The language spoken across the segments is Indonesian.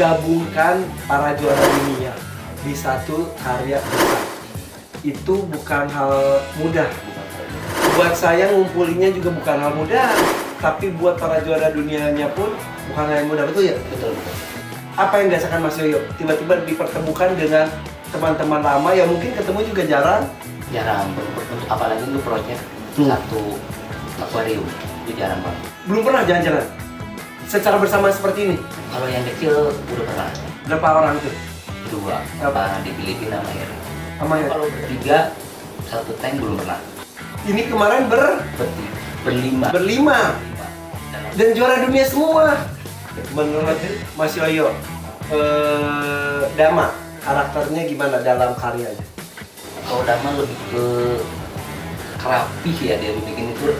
menggabungkan para juara dunia di satu karya besar itu bukan hal mudah. Buat saya ngumpulinnya juga bukan hal mudah, tapi buat para juara dunianya pun bukan hal yang mudah, betul ya? Betul. Apa yang dirasakan Mas Yoyo? Tiba-tiba dipertemukan dengan teman-teman lama yang mungkin ketemu juga jarang. Untuk apalagi itu proyek satu akuarium itu jarang banget. Belum pernah jalan-jalan secara bersama seperti ini. Kalau yang kecil udah pernah Berapa orang tuh? 2 Apa? di Filipina sama Eri. Sama ya? Kalau bertiga satu tank belum pernah. Ini kemarin Berlima. berlima dan juara dunia semua. Menurut Mas Yoyo, Dama karakternya gimana dalam karyanya? Kalau Dama lebih ke rapih ya, dia bikin itu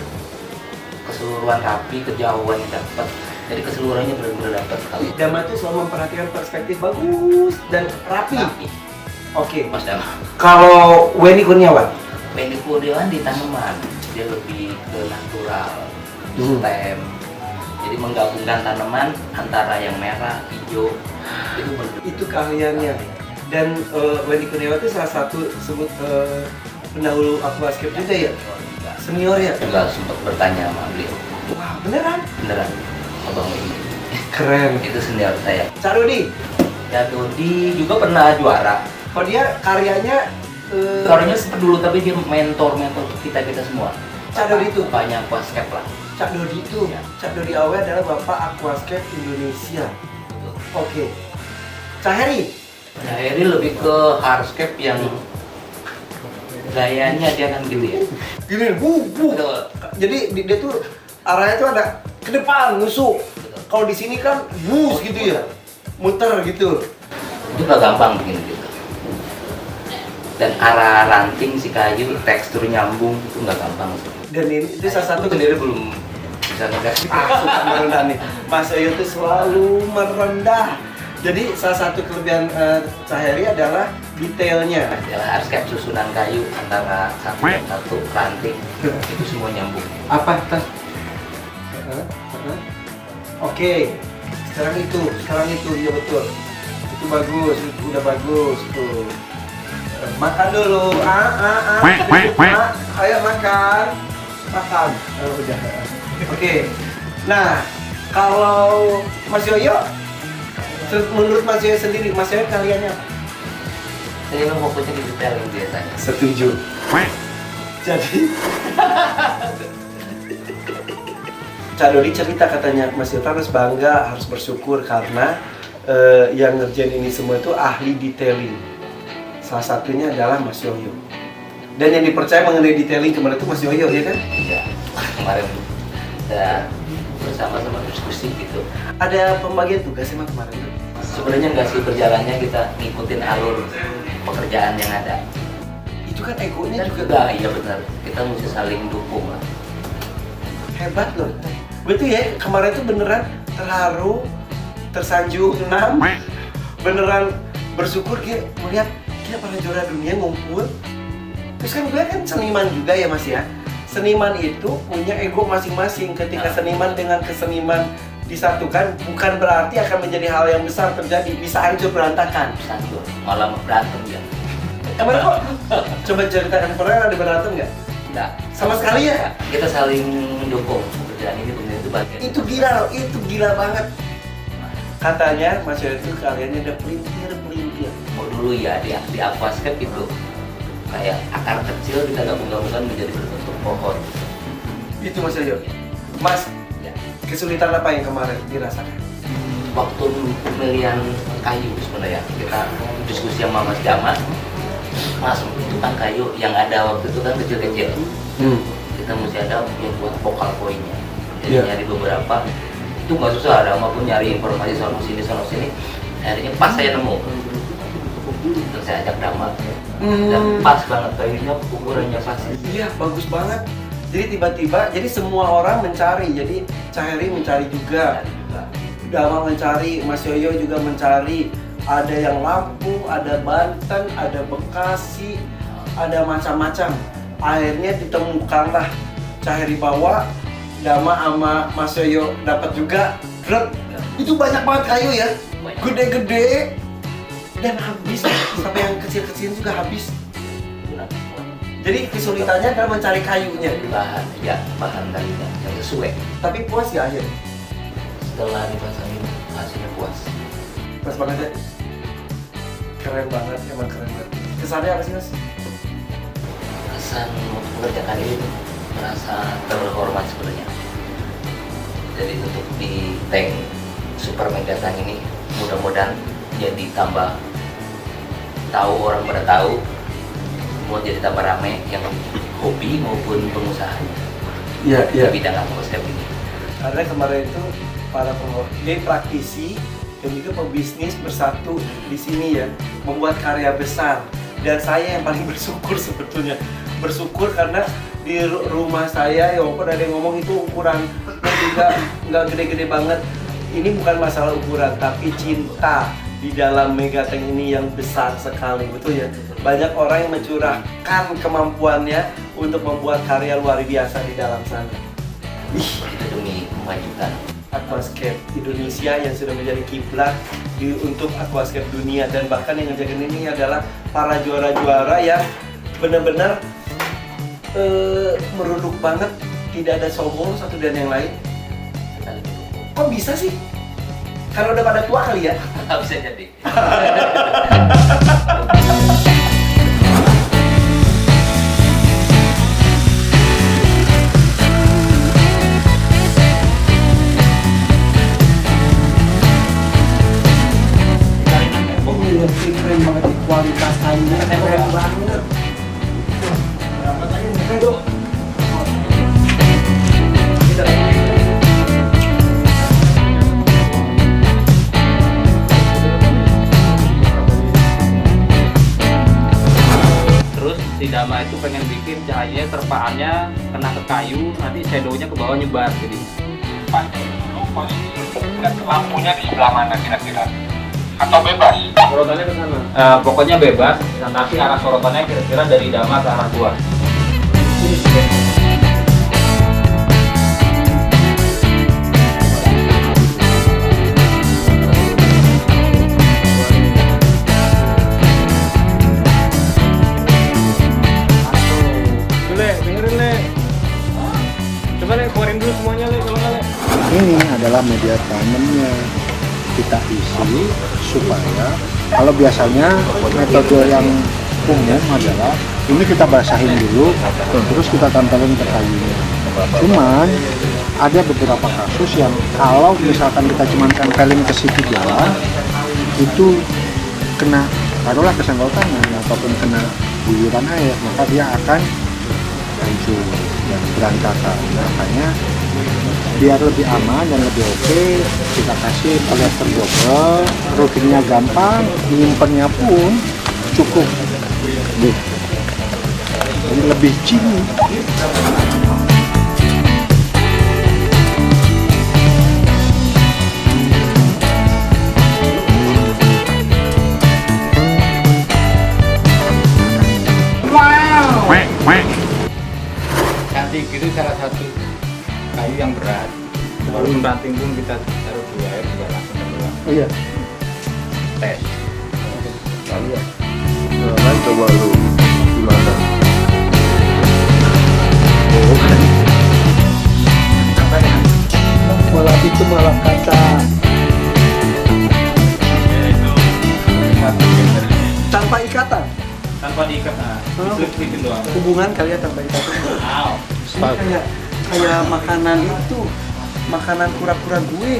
keseluruhan rapi, kejauhan yang dapat. Jadi keseluruhannya benar-benar dapat sekali. Dama itu selalu memperhatikan perspektif bagus dan rapi. Oke. Mas Dama. Kalau Weni Kurniawan? Wendy Kurniawan di tanaman, dia lebih ke natural, stem. Jadi menggabungkan tanaman antara yang merah, hijau, itu benar. Itu keahliannya. Dan Weni Kurniawan itu salah satu sebut pendahulu aquascape juga ya? Senior ya? Juga sempat bertanya sama beliau. Wah, beneran? Beneran, abang ini. Keren. Itu senior saya. Cak Dodi? Ya Dodi juga pernah juara. Kalau dia karyanya Karyanya seperti dulu, tapi dia mentor kita semua. Cak Dodi itu? Banyak aquascape lah. Cak Dodi itu, Cak Dodi Awe adalah Bapak Aquascape Indonesia. Oke. Cak Heri? Nah, Eri lebih ke hardscape yang gayanya dia kan gitu ya. Gini, Betul. Jadi dia tuh arahnya tuh ada ke depan, nusuk. Kalau di sini kan bus gitu ya, muter gitu. Itu gak gampang bikin gitu. Dan arah ranting si kayu, tekstur nyambung itu nggak gampang. Dan ini itu salah satu sendiri belum bisa ngegas. suka merendah nih. Mas Yoyo tuh selalu merendah. Jadi salah satu kelebihan Cak Heri adalah detailnya. Adalah hardscape susunan kayu antara satu dan satu ranting itu semua nyambung. Apa tas? Oke. Sekarang itu ya betul. Itu bagus, itu udah bagus tuh. Makan dulu. Ayo makan. Udah. Oke. Nah, kalau Mas Yoyo, menurut Mas Yoyo sendiri, Mas Yoyo kaliannya apa? Saya memang fokusnya di detail yang biasanya. Setuju. Jadi Cak Dodi cerita katanya Mas Yoyo harus bangga, harus bersyukur karena yang ngerjain ini semua itu ahli detailing. Salah satunya adalah Mas Yoyo. Dan yang dipercaya mengenai detailing kemarin itu Mas Yoyo, ya kan? Iya. Kemarin kita bersama-sama diskusi gitu. Ada pembagian tugas emang kemarin tuh? Sebenarnya nggak sih berjalannya kita ngikutin alur pekerjaan yang ada. Itu kan egonya juga Enggak, iya benar. Kita mesti saling dukung lah. hebat loh. Betul ya, kemarin tuh beneran terharu, tersanjung, beneran bersyukur dia melihat kita para juara dunia ngumpul. Terus kan gue kan seniman juga ya Mas ya. Seniman itu punya ego masing-masing. Ketika seniman dengan keseniman disatukan, bukan berarti akan menjadi hal yang besar terjadi. Bisa hancur berantakan. Hancur, malah berantem ya. Emang kok? Coba ceritakan, pernah ada berantem nggak? Enggak. Sama sekali ya? Kita saling dukung. Pekerjaan ini benar itu bagian. Itu gila loh, itu gila banget. Katanya Mas Yoyo itu kaliannya ada pelintir. Oh dulu ya di aquascape itu kayak akar kecil kita gabung-gabungkan menjadi berbentuk pohon. Itu Mas Yoyo. Mas, Ya. kesulitan apa yang kemarin dirasakan? Waktu pemilihan kayu sebenarnya kita diskusi sama Mas Dama. Mas, itu kan kayu yang ada waktu itu kan kecil-kecil. Kita mesti ada yang buat vokal poinnya. Jadi nyari beberapa itu nggak susah, ada maupun nyari informasi sono sini. Akhirnya pas saya nemu. Terus saya ajak Dama. Dan pas banget kayunya, ukurannya pas. Iya, bagus banget. Jadi tiba-tiba, jadi semua orang mencari. Jadi Cak Heri mencari juga. Dama mencari, Mas Yoyo juga mencari. Ada yang Lampung, ada Banten, ada Bekasi, ada macam-macam. Akhirnya ditemukanlah Cak Heri bawa, Dama sama Mas Yoyo dapat juga. Itu banyak banget kayu ya. gede-gede dan habis sampai yang kecil-kecil juga habis. Jadi kesulitannya adalah mencari kayunya. Bahan kayunya yang sesuai. Tapi puas ya akhirnya? Setelah dipasangin hasilnya puas. Puas banget ya? Keren banget, emang keren banget. Kesannya apa sih Mas? Kesan mengerjakan ini merasa terhormat sebenarnya. Jadi untuk di tank super mega tank ini mudah-mudahan jadi tambah tahu, orang pada tahu, mau jadi tambah rame yang hobi maupun pengusaha di bidang aquascape ini. Karena kemarin itu para praktisi dan juga pebisnis bersatu di sini ya, membuat karya besar. Dan saya yang paling bersyukur sebetulnya, bersyukur karena di rumah saya ya walaupun ada yang ngomong itu ukuran juga nggak gede-gede banget. Ini bukan masalah ukuran, tapi cinta di dalam Megatank ini yang besar sekali, betul ya? Banyak orang yang mencurahkan kemampuannya untuk membuat karya luar biasa di dalam sana. Itu demi memajukan Aquascape Indonesia yang sudah menjadi kiblat untuk aquascape dunia, dan bahkan yang ngejagain ini adalah para juara-juara yang benar-benar merunduk banget, tidak ada sombong satu dan yang lain. Kok bisa sih? Karena udah pada tua kali ya? Bisa jadi. Keren banget, kualitas kayunya keren banget. Aduh. Terus si Dama itu pengen bikin cahayanya terpaannya kena ke kayu, nanti shadownya ke bawah nyebar jadi. Lampunya di sebelah mana kira-kira? Atau bebas? Sorotannya ke sana. Pokoknya bebas, dan nanti arah sorotannya kira-kira dari Dama ke arah gua. Le, dengerin Le. Coba Le, keluarin dulu semuanya Le, kalau nggak Le. Ini adalah media tanamnya, kita isi supaya kalau biasanya metode yang umum adalah ini kita basahin dulu terus kita tempelin ke kayunya. Cuman ada beberapa kasus yang kalau misalkan kita cuma tempelin ke situ jalan itu kena, taruhlah kesenggol tangan ataupun kena guyuran air, maka dia akan hancur dan berantakan. Makanya biar lebih aman dan lebih oke, kita kasih polyester double, routingnya gampang, nyimpennya pun cukup. Jadi lebih cini. Cantik itu salah satu kayu yang berat. Baru ranting pun kita taruh di air juga langsung keluar. Oh iya. Tes. Kan coba lu gimana? Malah itu malah kata Tanpa ikatan, Tanpa diikat, nah, diselip-selipin doang. hubungan kalian tanpa ikatan. Ini kayak makanan itu, makanan kura-kura gue.